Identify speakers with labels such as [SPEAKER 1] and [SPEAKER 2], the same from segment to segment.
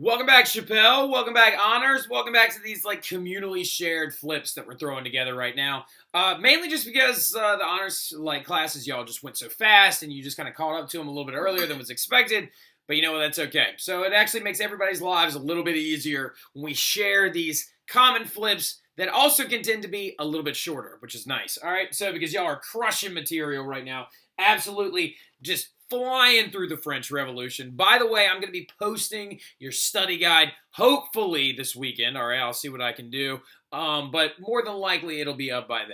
[SPEAKER 1] Welcome back, Chappelle. Welcome back, Honors. Welcome back to these communally shared flips that we're throwing together right now. Mainly just because the Honors classes y'all just went so fast, and you just kind of caught up to them a little bit earlier than was expected. But you know what? That's okay. So it actually makes everybody's lives a little bit easier when we share these common flips that also can tend to be a little bit shorter, which is nice. All right. So because y'all are crushing material right now, absolutely just flying through the French Revolution. By the way, I'm going to be posting your study guide hopefully this weekend. All right, I'll see what I can do. But more than likely, it'll be up by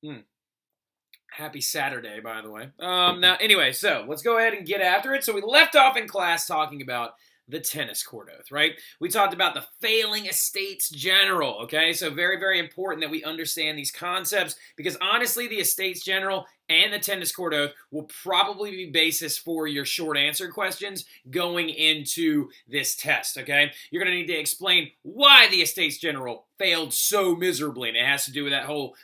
[SPEAKER 1] then. Happy Saturday, by the way. Now, anyway, so let's go ahead and get after it. So we left off in class talking about the tennis court oath, right? We talked about the failing estates general, okay? So very, very important that we understand these concepts because honestly, the estates general and the tennis court oath will probably be basis for your short answer questions going into this test, okay? You're going to need to explain why the estates general failed so miserably, and it has to do with that whole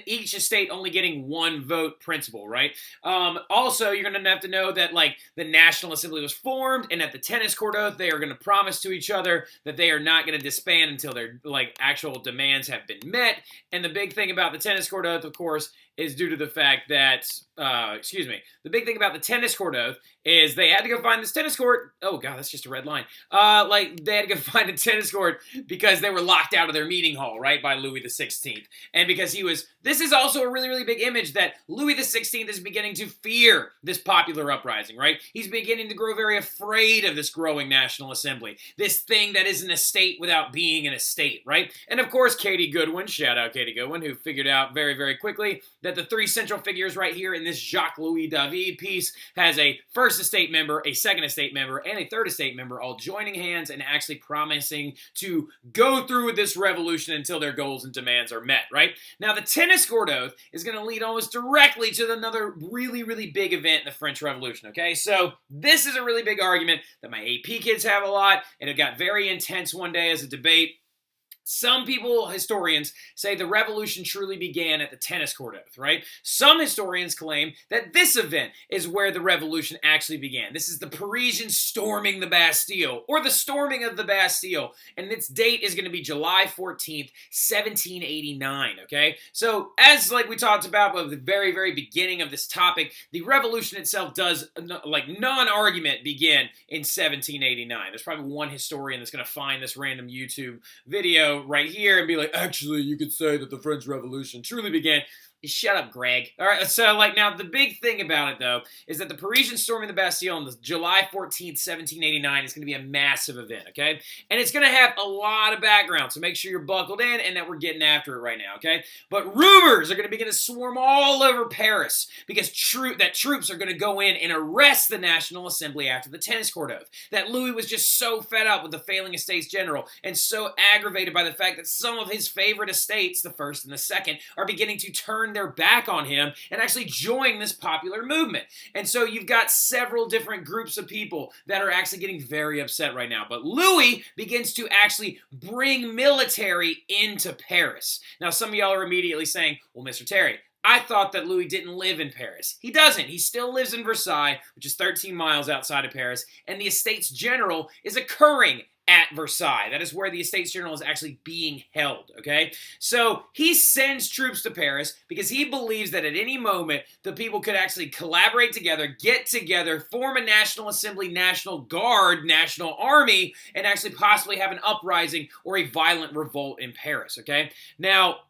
[SPEAKER 1] each estate only getting one vote principle, right? Also, you're going to have to know that, the National Assembly was formed, and at the tennis court oath, they are going to promise to each other that they are not going to disband until their, actual demands have been met. And the big thing about the tennis court oath, of course, is due to the fact that, the big thing about the tennis court oath is they had to go find this tennis court. Oh, God, that's just a red line. They had to go find a tennis court because they were locked out of their meeting hall, right, by Louis XVI. And because this is also a really, really big image that Louis XVI is beginning to fear this popular uprising, right? He's beginning to grow very afraid of this growing National Assembly, this thing that is an estate without being an estate, right? And of course, Katie Goodwin, shout out Katie Goodwin, who figured out very, very quickly that the three central figures right here in this Jacques-Louis David piece has a first estate member, a second estate member, and a third estate member all joining hands and actually promising to go through with this revolution until their goals and demands are met, right? Now, the tennis court oath is going to lead almost directly to another really, really big event in the French Revolution, okay? So this is a really big argument that my AP kids have a lot, and it got very intense one day as a debate. Some people, historians, say the revolution truly began at the tennis court oath, right? Some historians claim that this event is where the revolution actually began. This is the Parisians storming the Bastille, or the storming of the Bastille, and its date is going to be July 14th, 1789, okay? So, as we talked about at the very, very beginning of this topic, the revolution itself does, non-argument begin in 1789. There's probably one historian that's going to find this random YouTube video right here and be like, actually, you could say that the French Revolution truly began. Shut up, Greg. All right, so, now, the big thing about it, though, is that the Parisians storming the Bastille on July 14th, 1789 is going to be a massive event, okay? And it's going to have a lot of background, so make sure you're buckled in and that we're getting after it right now, okay? But rumors are going to begin to swarm all over Paris because troops are going to go in and arrest the National Assembly after the tennis court oath. That Louis was just so fed up with the failing Estates General and so aggravated by the fact that some of his favorite estates, the first and the second, are beginning to turn their back on him and actually join this popular movement. And so you've got several different groups of people that are actually getting very upset right now. But Louis begins to actually bring military into Paris. Now, some of y'all are immediately saying, well, Mr. Terry, I thought that Louis didn't live in Paris. He doesn't. He still lives in Versailles, which is 13 miles outside of Paris, and the Estates General is occurring at Versailles. That is where the Estates General is actually being held, okay? So he sends troops to Paris because he believes that at any moment the people could actually collaborate together, get together, form a National Assembly, National Guard, National Army, and actually possibly have an uprising or a violent revolt in Paris, okay? Now,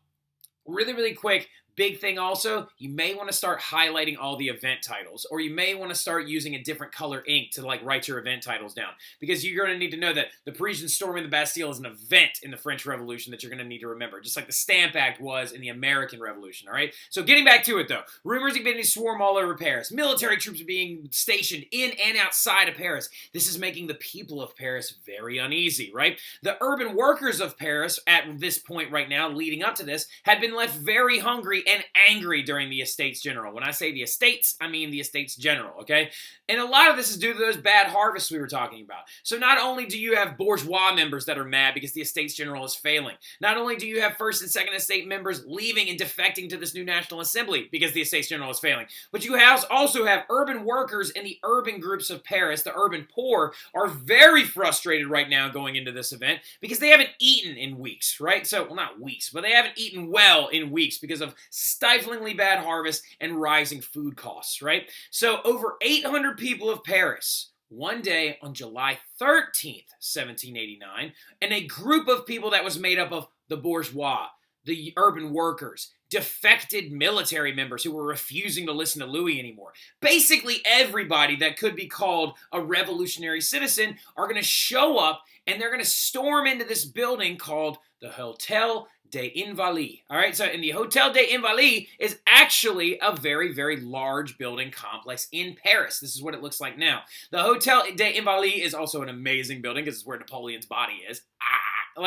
[SPEAKER 1] really, really quick, big thing also, you may want to start highlighting all the event titles, or you may want to start using a different color ink to write your event titles down, because you're going to need to know that the Parisian storming the Bastille is an event in the French Revolution that you're going to need to remember, just like the Stamp Act was in the American Revolution, all right? So getting back to it, though, rumors are beginning to swarm all over Paris. Military troops are being stationed in and outside of Paris. This is making the people of Paris very uneasy, right? The urban workers of Paris, at this point right now, leading up to this, had been left very hungry hungry and angry during the Estates General. When I say the Estates, I mean the Estates General, okay? And a lot of this is due to those bad harvests we were talking about. So not only do you have bourgeois members that are mad because the Estates General is failing, not only do you have First and Second Estate members leaving and defecting to this new National Assembly because the Estates General is failing, but you also have urban workers in the urban groups of Paris, the urban poor, are very frustrated right now going into this event because they haven't eaten in weeks, right? So, well, not weeks, but they haven't eaten well in weeks because of stiflingly bad harvests and rising food costs, right? So over 800 people of Paris, one day on July 13th, 1789, and a group of people that was made up of the bourgeois, the urban workers, defected military members who were refusing to listen to Louis anymore. Basically everybody that could be called a revolutionary citizen are going to show up and they're going to storm into this building called the Hotel des Invalides. All right, so in the Hotel des Invalides is actually a very, very large building complex in Paris. This is what it looks like now. The Hotel des Invalides is also an amazing building because it's where Napoleon's body is.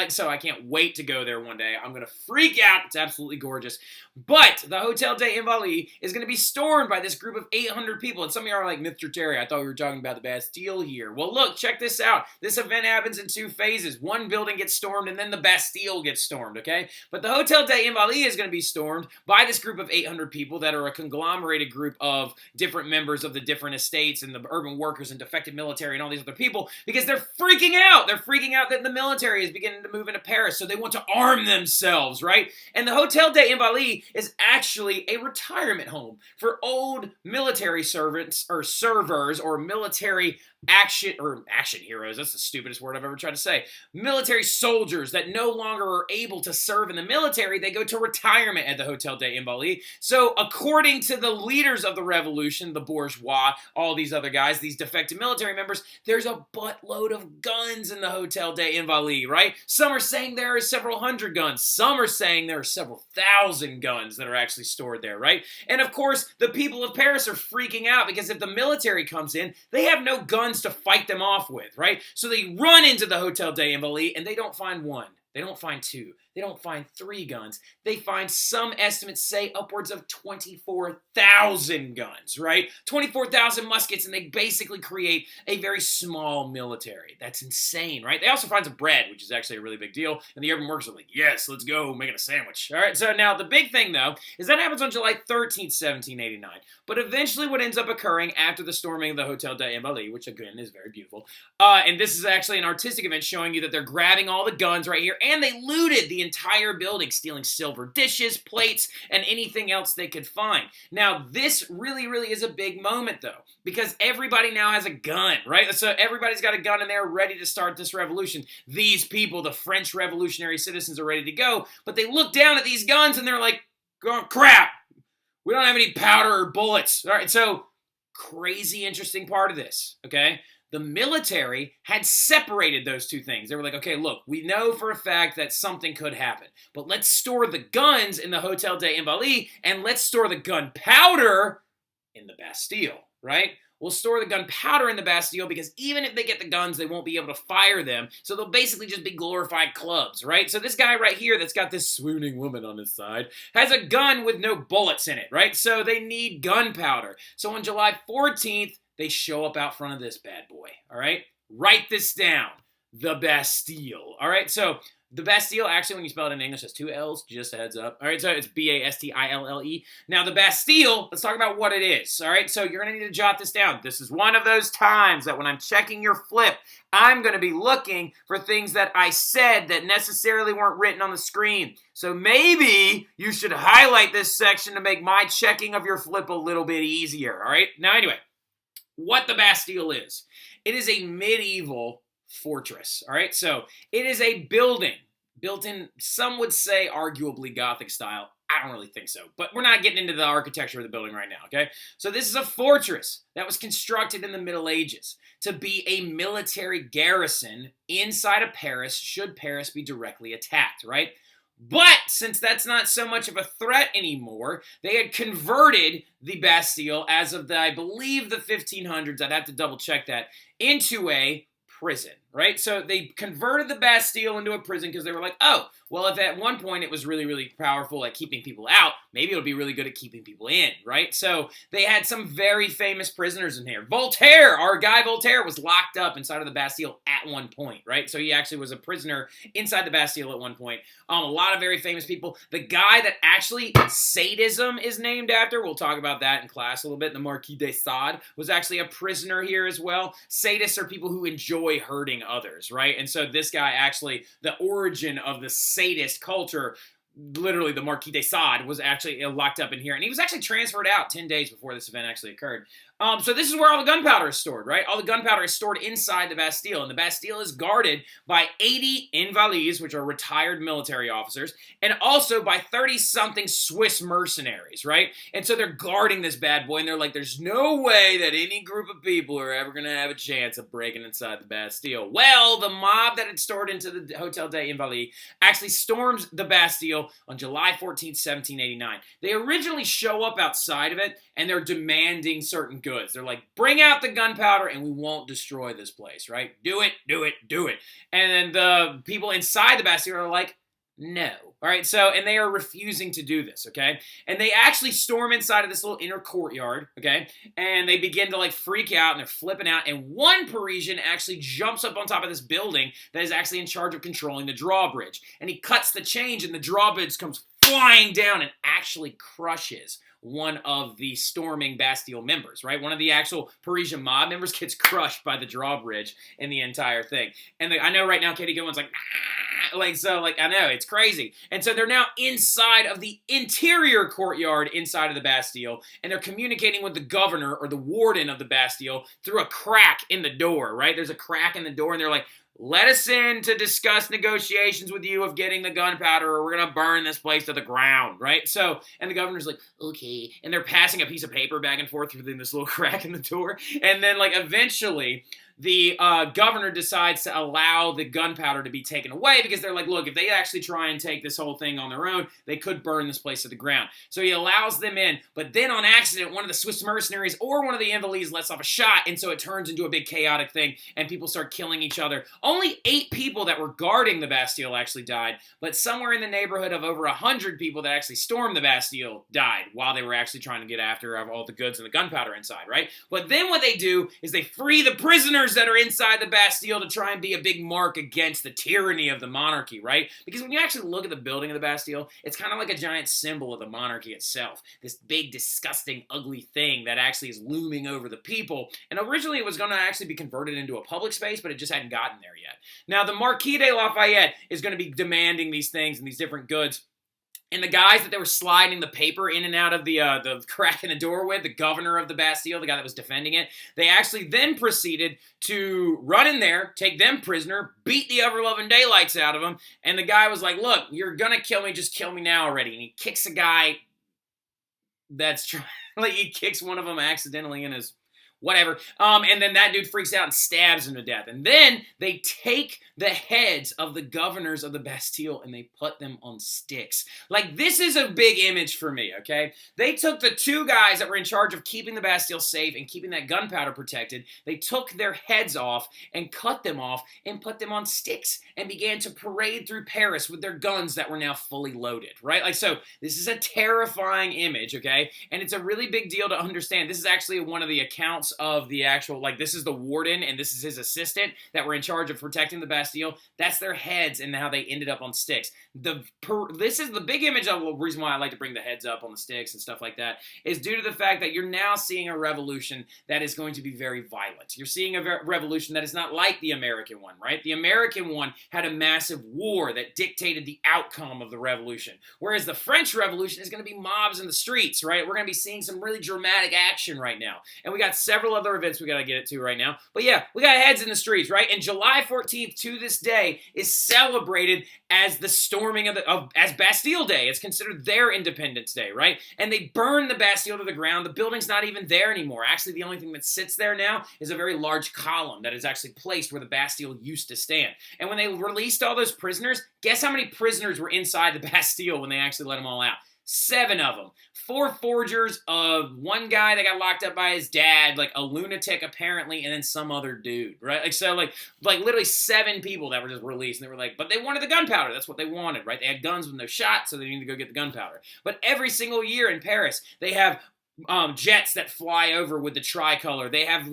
[SPEAKER 1] So I can't wait to go there one day. I'm going to freak out. It's absolutely gorgeous. But the Hotel des Invalides is going to be stormed by this group of 800 people. And some of you are like, Mr. Terry, I thought we were talking about the Bastille here. Well, look, check this out. This event happens in two phases. One building gets stormed and then the Bastille gets stormed, okay? But the Hotel des Invalides is going to be stormed by this group of 800 people that are a conglomerated group of different members of the different estates and the urban workers and defected military and all these other people because they're freaking out. They're freaking out that the military is beginning to move into Paris, so they want to arm themselves, right? And the Hotel des Invalides is actually a retirement home for old military servants or servers or military action heroes. That's the stupidest word I've ever tried to say. Military soldiers that no longer are able to serve in the military, they go to retirement at the Hotel des Invalides. So according to the leaders of the revolution, the bourgeois, all these other guys, these defected military members, there's a buttload of guns in the Hotel des Invalides, right? Some are saying there are several hundred guns. Some are saying there are several thousand guns that are actually stored there, right? And of course, the people of Paris are freaking out because if the military comes in, they have no guns to fight them off with, right? So they run into the Hotel des Invalides and they don't find one. They don't find two. They don't find three guns. They find, some estimates say, upwards of 24,000 guns, right? 24,000 muskets, and they basically create a very small military. That's insane, right? They also find some bread, which is actually a really big deal, and the urban workers are like, yes, let's go, making a sandwich. All right, so now the big thing, though, is that happens on July 13th, 1789, but eventually what ends up occurring after the storming of the Hotel des Invalides, which again is very beautiful, and this is actually an artistic event showing you that they're grabbing all the guns right here, and they looted the entire building, stealing silver dishes, plates, and anything else they could find. Now, this really, really is a big moment, though, because everybody now has a gun, right? So everybody's got a gun and they're ready to start this revolution. These people, the French revolutionary citizens, are ready to go, but they look down at these guns and they're like, oh, crap, we don't have any powder or bullets. All right, so crazy interesting part of this, okay? The military had separated those two things. They were like, okay, look, we know for a fact that something could happen, but let's store the guns in the Hotel des Invalides and let's store the gunpowder in the Bastille, right? We'll store the gunpowder in the Bastille because even if they get the guns, they won't be able to fire them. So they'll basically just be glorified clubs, right? So this guy right here that's got this swooning woman on his side has a gun with no bullets in it, right? So they need gunpowder. So on July 14th, they show up out front of this bad boy, all right? Write this down, the Bastille, all right? So the Bastille, actually, when you spell it in English, has two L's, just a heads up. All right, so it's B-A-S-T-I-L-L-E. Now, the Bastille, let's talk about what it is, all right? So you're going to need to jot this down. This is one of those times that when I'm checking your flip, I'm going to be looking for things that I said that necessarily weren't written on the screen. So maybe you should highlight this section to make my checking of your flip a little bit easier, all right? Now, anyway, what the Bastille is. It is a medieval fortress, all right? So it is a building built in, some would say, arguably Gothic style. I don't really think so, but we're not getting into the architecture of the building right now, okay? So this is a fortress that was constructed in the Middle Ages to be a military garrison inside of Paris should Paris be directly attacked, right? But since that's not so much of a threat anymore, they had converted the Bastille as of I believe the 1500s, I'd have to double check that, into a prison, right? So they converted the Bastille into a prison because they were like, oh, well, if at one point it was really, really powerful at keeping people out, maybe it'll be really good at keeping people in, right? So they had some very famous prisoners in here. Voltaire, our guy Voltaire, was locked up inside of the Bastille at one point, right? So he actually was a prisoner inside the Bastille at one point. A lot of very famous people. The guy that actually sadism is named after, we'll talk about that in class a little bit, the Marquis de Sade, was actually a prisoner here as well. Sadists are people who enjoy hurting others, right? And so this guy actually, the origin of the sadist culture, literally the Marquis de Sade, was actually locked up in here. And he was actually transferred out 10 days before this event actually occurred. So this is where all the gunpowder is stored, right? All the gunpowder is stored inside the Bastille, and the Bastille is guarded by 80 Invalides, which are retired military officers, and also by 30-something Swiss mercenaries, right? And so they're guarding this bad boy, and they're like, there's no way that any group of people are ever going to have a chance of breaking inside the Bastille. Well, the mob that had stored into the Hotel des Invalides actually storms the Bastille on July 14th, 1789. They originally show up outside of it, and they're demanding certain goods. They're like, bring out the gunpowder and we won't destroy this place, right? Do it, do it, do it. And then the people inside the Bastille are like, no. All right, so, and they are refusing to do this, okay? And they actually storm inside of this little inner courtyard, okay? And they begin to, like, freak out, and they're flipping out, and one Parisian actually jumps up on top of this building that is actually in charge of controlling the drawbridge. And he cuts the chains, and the drawbridge comes flying down and actually crushes one of the storming Bastille members, right? One of the actual Parisian mob members gets crushed by the drawbridge in the entire thing. And I know right now Katie Goodwin's like, I know, it's crazy. And so they're now inside of the interior courtyard inside of the Bastille, and they're communicating with the governor or the warden of the Bastille through a crack in the door, right? There's a crack in the door, and they're like, let us in to discuss negotiations with you of getting the gunpowder, or we're going to burn this place to the ground, right? So, and the governor's like, okay. And they're passing a piece of paper back and forth within this little crack in the door. And then, like, eventually, the governor decides to allow the gunpowder to be taken away because they're like, look, if they actually try and take this whole thing on their own, they could burn this place to the ground. So he allows them in, but then on accident, one of the Swiss mercenaries or one of the Invalides lets off a shot, and so it turns into a big chaotic thing, and people start killing each other. Only 8 people that were guarding the Bastille actually died, but somewhere in the neighborhood of over 100 people that actually stormed the Bastille died while they were actually trying to get after all the goods and the gunpowder inside, right? But then what they do is they free the prisoners that are inside the Bastille to try and be a big mark against the tyranny of the monarchy, right? Because when you actually look at the building of the Bastille, it's kind of like a giant symbol of the monarchy itself. This big, disgusting, ugly thing that actually is looming over the people. And originally it was going to actually be converted into a public space, but it just hadn't gotten there yet. Now, the Marquis de Lafayette is going to be demanding these things and these different goods. And the guys that they were sliding the paper in and out of the crack in the door with, the governor of the Bastille, the guy that was defending it, they actually then proceeded to run in there, take them prisoner, beat the ever-loving daylights out of them, and the guy was like, look, you're gonna kill me, just kill me now already. And he kicks a guy that's trying, like, he kicks one of them accidentally in his whatever. And then that dude freaks out and stabs him to death. And then they take the heads of the governors of the Bastille and they put them on sticks. Like, this is a big image for me, okay? They took the 2 guys that were in charge of keeping the Bastille safe and keeping that gunpowder protected. They took their heads off and cut them off and put them on sticks and began to parade through Paris with their guns that were now fully loaded, right? Like, so this is a terrifying image, okay? And it's a really big deal to understand. This is actually one of the accounts of the actual, like, this is the warden and this is his assistant that were in charge of protecting the Bastille. That's their heads and how they ended up on sticks. This is the big image of the reason why I like to bring the heads up on the sticks and stuff like that is due to the fact that you're now seeing a revolution that is going to be very violent. You're seeing a revolution that is not like the American one, right? The American one had a massive war that dictated the outcome of the revolution, whereas the French Revolution is going to be mobs in the streets, right? We're going to be seeing some really dramatic action right now, and we got several other events we got to get to right now. But yeah, we got heads in the streets, right? And July 14th to this day is celebrated as the storming as Bastille Day. It's considered their Independence Day, right? And they burn the Bastille to the ground. The building's not even there anymore. Actually, the only thing that sits there now is a very large column that is actually placed where the Bastille used to stand. And when they released all those prisoners, guess how many prisoners were inside the Bastille when they actually let them all out? 7 of them. 4 forgers, one guy that got locked up by his dad, like a lunatic apparently, and then some other dude, right? Like literally 7 people that were just released, and they were like, but they wanted the gunpowder. That's what they wanted, right? They had guns with no shot, so they needed to go get the gunpowder. But every single year in Paris, they have jets that fly over with the tricolor. They have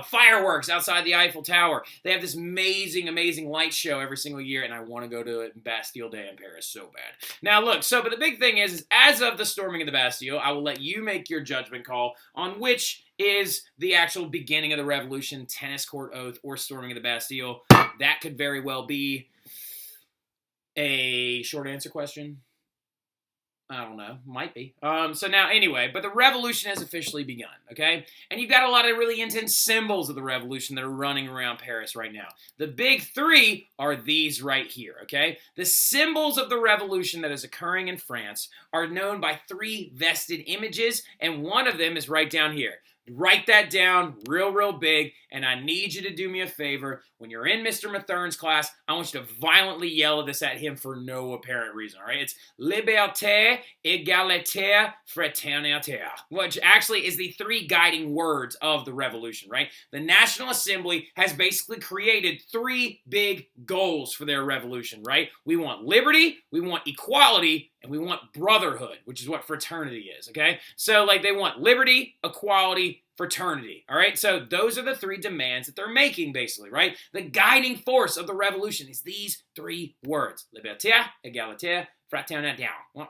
[SPEAKER 1] fireworks outside the Eiffel Tower. They have this amazing, amazing light show every single year, and I want to go to it in Bastille Day in Paris so bad. Now, look, but the big thing is as of the storming of the Bastille, I will let you make your judgment call on which is the actual beginning of the revolution, tennis court oath, or storming of the Bastille. That could very well be a short answer question. I don't know. Might be. So now, anyway, but the revolution has officially begun, okay? And you've got a lot of really intense symbols of the revolution that are running around Paris right now. The big 3 are these right here, okay? The symbols of the revolution that is occurring in France are known by 3 vested images, and one of them is right down here. Write that down real big, and I need you to do me a favor. When you're in Mr. Mathern's class, I want you to violently yell this at him for no apparent reason, all right? It's liberté, égalité, fraternité, which actually is the 3 guiding words of the revolution, right? The National Assembly has basically created 3 big goals for their revolution, right? We want liberty, we want equality, and we want brotherhood, which is what fraternity is, okay? So, like, they want liberty, equality, fraternity, all right? So those are the 3 demands that they're making, basically, right? The guiding force of the revolution is these 3 words. Liberté, égalité, fraternité. All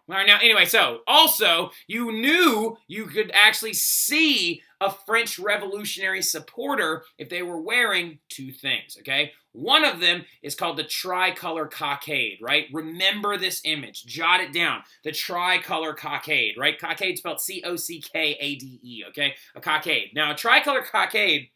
[SPEAKER 1] right, now, anyway, so also, you knew you could actually see a French revolutionary supporter if they were wearing 2 things, okay? One of them is called the tricolor cockade, right? Remember this image. Jot it down. The tricolor cockade, right? Cockade spelled C-O-C-K-A-D-E, okay? A cockade. Now, a tricolor cockade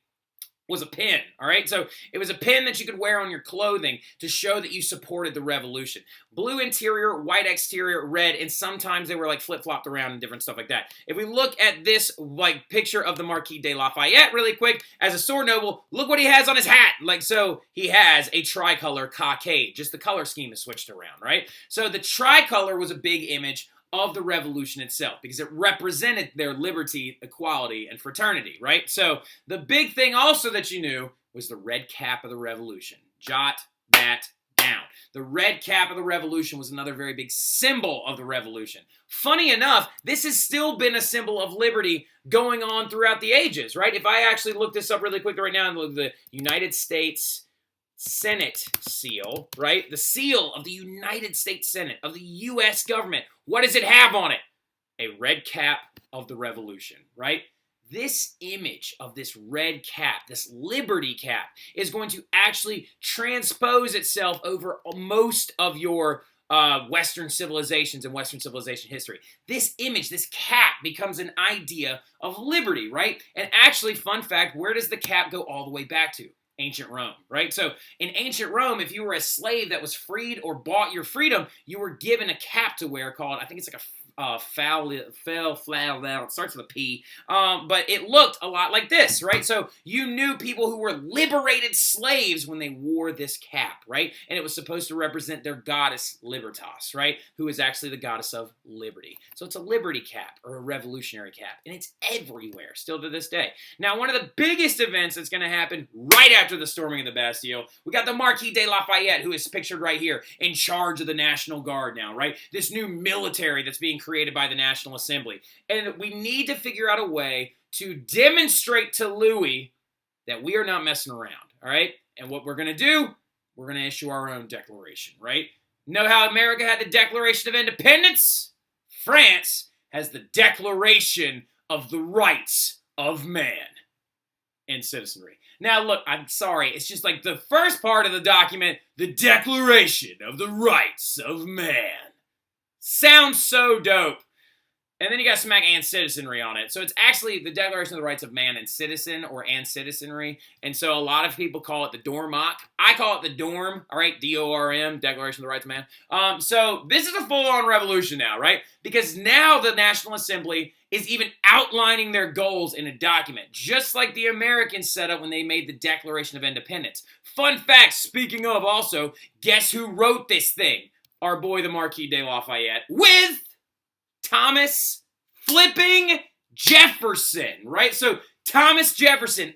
[SPEAKER 1] was a pin, all right? So it was a pin that you could wear on your clothing to show that you supported the revolution. Blue interior, white exterior, red, and sometimes they were like flip-flopped around and different stuff like that. If we look at this like picture of the Marquis de Lafayette really quick, as a sword noble, look what he has on his hat. Like, so he has a tricolor cockade. Just the color scheme is switched around, right? So the tricolor was a big image of the revolution itself because it represented their liberty, equality, and fraternity, right? So the big thing also that you knew was the red cap of the revolution. Jot that down. The red cap of the revolution was another very big symbol of the revolution. Funny enough, this has still been a symbol of liberty going on throughout the ages, right? If I actually look this up really quick right now and look at the United States Senate seal, right? The seal of the United States Senate, of the U.S. government. What does it have on it? A red cap of the revolution, right? This image of this red cap, this liberty cap, is going to actually transpose itself over most of your Western civilizations and Western civilization history. This image, this cap, becomes an idea of liberty, right? And actually, fun fact, where does the cap go all the way back to? Ancient Rome, right? So in ancient Rome, if you were a slave that was freed or bought your freedom, you were given a cap to wear called, I think it's like a foul, it starts with a P, but it looked a lot like this, right? So you knew people who were liberated slaves when they wore this cap, right? And it was supposed to represent their goddess Libertas, right? Who is actually the goddess of liberty. So it's a liberty cap or a revolutionary cap, and it's everywhere still to this day. Now, one of the biggest events that's going to happen right after the storming of the Bastille, we got the Marquis de Lafayette, who is pictured right here, in charge of the National Guard now, right? This new military that's being created by the National Assembly. And we need to figure out a way to demonstrate to Louis that we are not messing around, all right? And what we're going to do, we're going to issue our own declaration, right? Know how America had the Declaration of Independence? France has the Declaration of the Rights of Man and Citizenry. Now, look, I'm sorry. It's just like the first part of the document, the Declaration of the Rights of Man. Sounds so dope. And then you got smack and citizenry on it. So it's actually the Declaration of the Rights of Man and Citizen, or and citizenry. And so a lot of people call it the Dormock. I call it the Dorm, all right? D-O-R-M, Declaration of the Rights of Man. So this is a full-on revolution now, right? Because now the National Assembly is even outlining their goals in a document, just like the Americans set up when they made the Declaration of Independence. Fun fact, speaking of also, guess who wrote this thing? our boy the Marquis de Lafayette with Thomas flipping Jefferson, right? So Thomas Jefferson,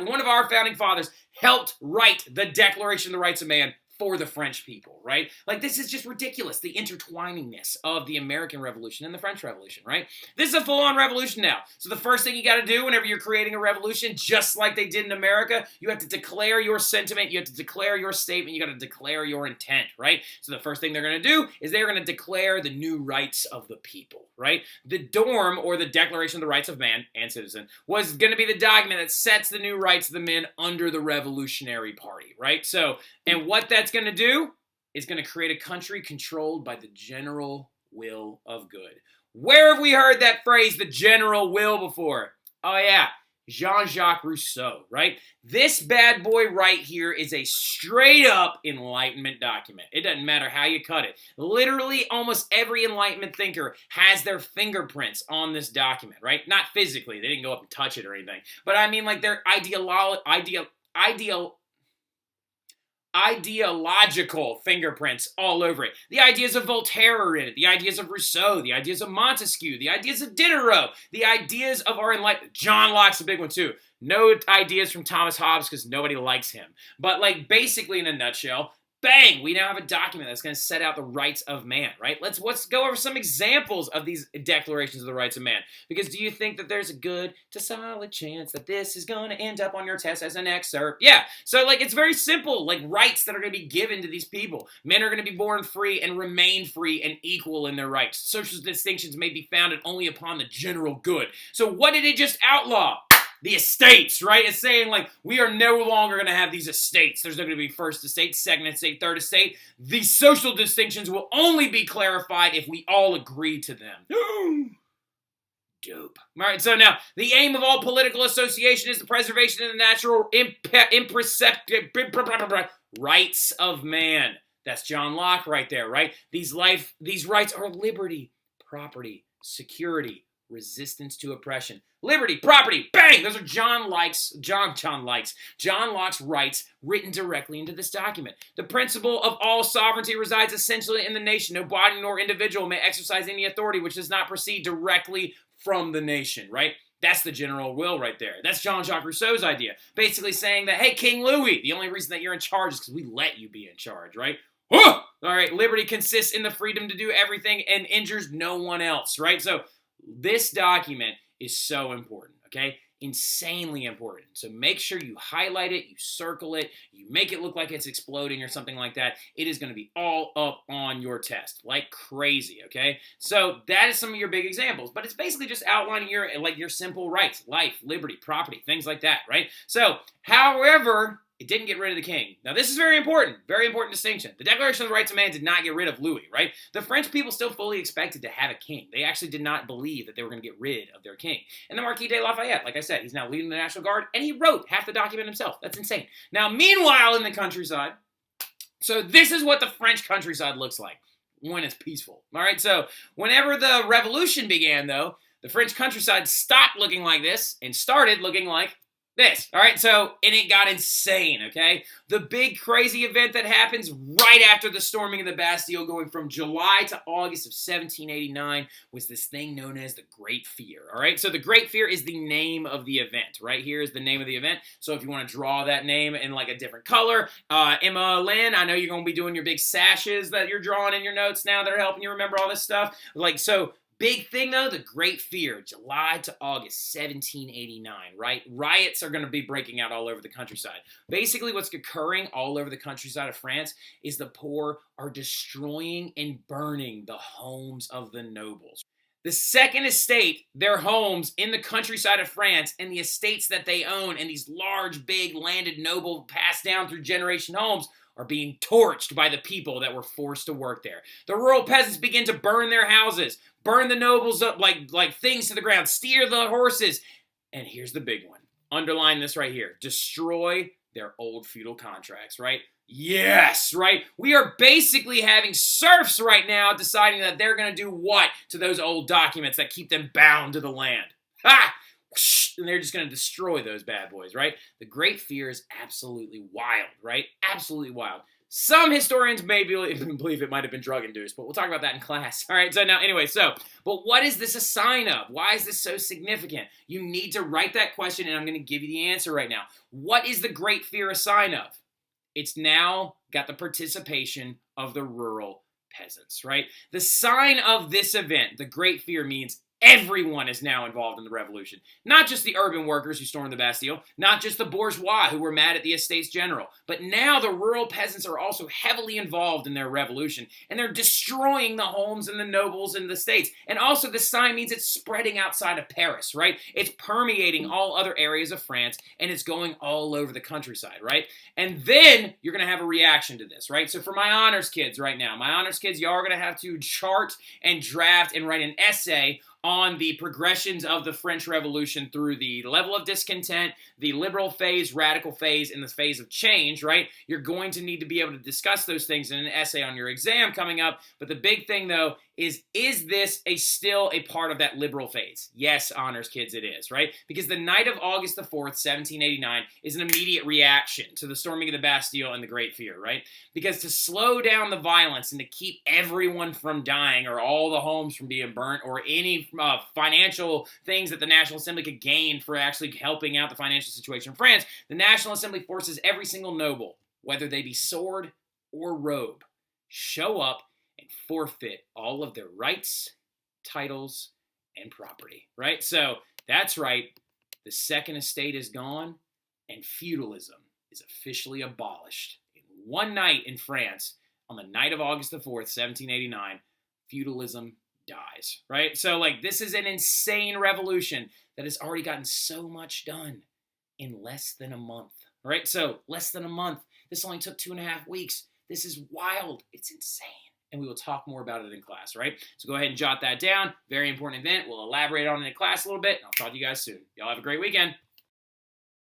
[SPEAKER 1] one of our founding fathers, helped write the Declaration of the Rights of Man for the French people, right? Like, this is just ridiculous, the intertwiningness of the American Revolution and the French Revolution, right? This is a full-on revolution now. So the first thing you got to do whenever you're creating a revolution, just like they did in America, you have to declare your sentiment, you have to declare your statement, you got to declare your intent, right? So the first thing they're going to do is they're going to declare the new rights of the people, right? The DORM, or the Declaration of the Rights of Man and Citizen, was going to be the document that sets the new rights of the men under the Revolutionary Party, right? So, and what that's going to do is going to create a country controlled by the general will of good. Where have we heard that phrase, the general will, before? Oh yeah, Jean-Jacques Rousseau, right? This bad boy right here is a straight up Enlightenment document. It doesn't matter how you cut it. Literally almost every Enlightenment thinker has their fingerprints on this document, right? Not physically, they didn't go up and touch it or anything, but I mean like their ideological fingerprints all over it. The ideas of Voltaire are in it. The ideas of Rousseau. The ideas of Montesquieu. The ideas of Diderot. The ideas of our Enlightenment. John Locke's a big one too. No ideas from Thomas Hobbes because nobody likes him. But like basically in a nutshell, bang, we now have a document that's going to set out the rights of man, right? Let's go over some examples of these declarations of the rights of man. Because do you think that there's a good to solid chance that this is going to end up on your test as an excerpt? Yeah. So like it's very simple, like rights that are going to be given to these people. Men are going to be born free and remain free and equal in their rights. Social distinctions may be founded only upon the general good. So what did it just outlaw? The estates, right? It's saying, like, we are no longer going to have these estates. There's not going to be first estate, second estate, third estate. These social distinctions will only be clarified if we all agree to them. Dope. All right, so now, the aim of all political association is the preservation of the natural imperceptible rights of man. That's John Locke right there, right? These rights are liberty, property, security, resistance to oppression. Liberty, property, bang! Those are John Locke's rights written directly into this document. The principle of all sovereignty resides essentially in the nation. No body nor individual may exercise any authority which does not proceed directly from the nation, right? That's the general will right there. That's Jean-Jacques Rousseau's idea. Basically saying that, hey, King Louis, the only reason that you're in charge is because we let you be in charge, right? All right, liberty consists in the freedom to do everything and injures no one else, right? So this document is so important, okay? Insanely important. So make sure you highlight it, you circle it, you make it look like it's exploding or something like that. It is going to be all up on your test, like crazy, okay? So that is some of your big examples, but it's basically just outlining your simple rights, life, liberty, property, things like that, right? So, however, it didn't get rid of the king. Now, this is very important distinction. The Declaration of the Rights of Man did not get rid of Louis, right? The French people still fully expected to have a king. They actually did not believe that they were going to get rid of their king. And the Marquis de Lafayette, like I said, he's now leading the National Guard, and he wrote half the document himself. That's insane. Now, meanwhile, in the countryside, so this is what the French countryside looks like when it's peaceful. All right, so whenever the revolution began, though, the French countryside stopped looking like this and started looking like this. All right, so, and it got insane, okay? The big crazy event that happens right after the storming of the Bastille, going from July to August of 1789, was this thing known as the Great Fear, all right? So the Great Fear is the name of the event. Right here is the name of the event. So if you want to draw that name in like a different color, Emma Lynn, I know you're going to be doing your big sashes that you're drawing in your notes now that are helping you remember all this stuff. Like, so, big thing, though, the Great Fear, July to August 1789, right? Riots are going to be breaking out all over the countryside. Basically, what's occurring all over the countryside of France is the poor are destroying and burning the homes of the nobles. The Second Estate, their homes in the countryside of France, and the estates that they own, and these large, big, landed, noble, passed down through generation homes, are being torched by the people that were forced to work there. The rural peasants begin to burn their houses, burn the nobles up like things to the ground, steer the horses. And here's the big one. Underline this right here. Destroy their old feudal contracts, right? Yes, right? We are basically having serfs right now deciding that they're going to do what to those old documents that keep them bound to the land? Ha! And they're just going to destroy those bad boys, right? The Great Fear is absolutely wild, right? Absolutely wild. Some historians may believe it might have been drug-induced, but we'll talk about that in class. All right, so now, anyway, but what is this a sign of? Why is this so significant? You need to write that question, and I'm going to give you the answer right now. What is the Great Fear a sign of? It's now got the participation of the rural peasants, right? The sign of this event, the Great Fear, means everyone is now involved in the revolution. Not just the urban workers who stormed the Bastille, not just the bourgeois who were mad at the Estates General, but now the rural peasants are also heavily involved in their revolution, and they're destroying the homes and the nobles and the states. And also the sign means it's spreading outside of Paris, right? It's permeating all other areas of France, and it's going all over the countryside, right? And then you're going to have a reaction to this, right? So for my honors kids right now, y'all are going to have to chart and draft and write an essay on the progressions of the French Revolution through the level of discontent, the liberal phase, radical phase, and the phase of change, right? You're going to need to be able to discuss those things in an essay on your exam coming up. But the big thing, though, is this still a part of that liberal phase? Yes, honors kids, it is, right? Because the night of August the 4th, 1789, is an immediate reaction to the storming of the Bastille and the Great Fear, right? Because to slow down the violence and to keep everyone from dying or all the homes from being burnt or any financial things that the National Assembly could gain for actually helping out the financial situation in France, the National Assembly forces every single noble, whether they be sword or robe, show up and forfeit all of their rights, titles, and property, right? So that's right. The Second Estate is gone, and feudalism is officially abolished. In one night in France, on the night of August the 4th, 1789, feudalism dies, right? So, this is an insane revolution that has already gotten so much done in less than a month, right? So, less than a month. This only took 2.5 weeks. This is wild. It's insane. And we will talk more about it in class, right? So go ahead and jot that down. Very important event. We'll elaborate on it in class a little bit, and I'll talk to you guys soon. Y'all have a great weekend.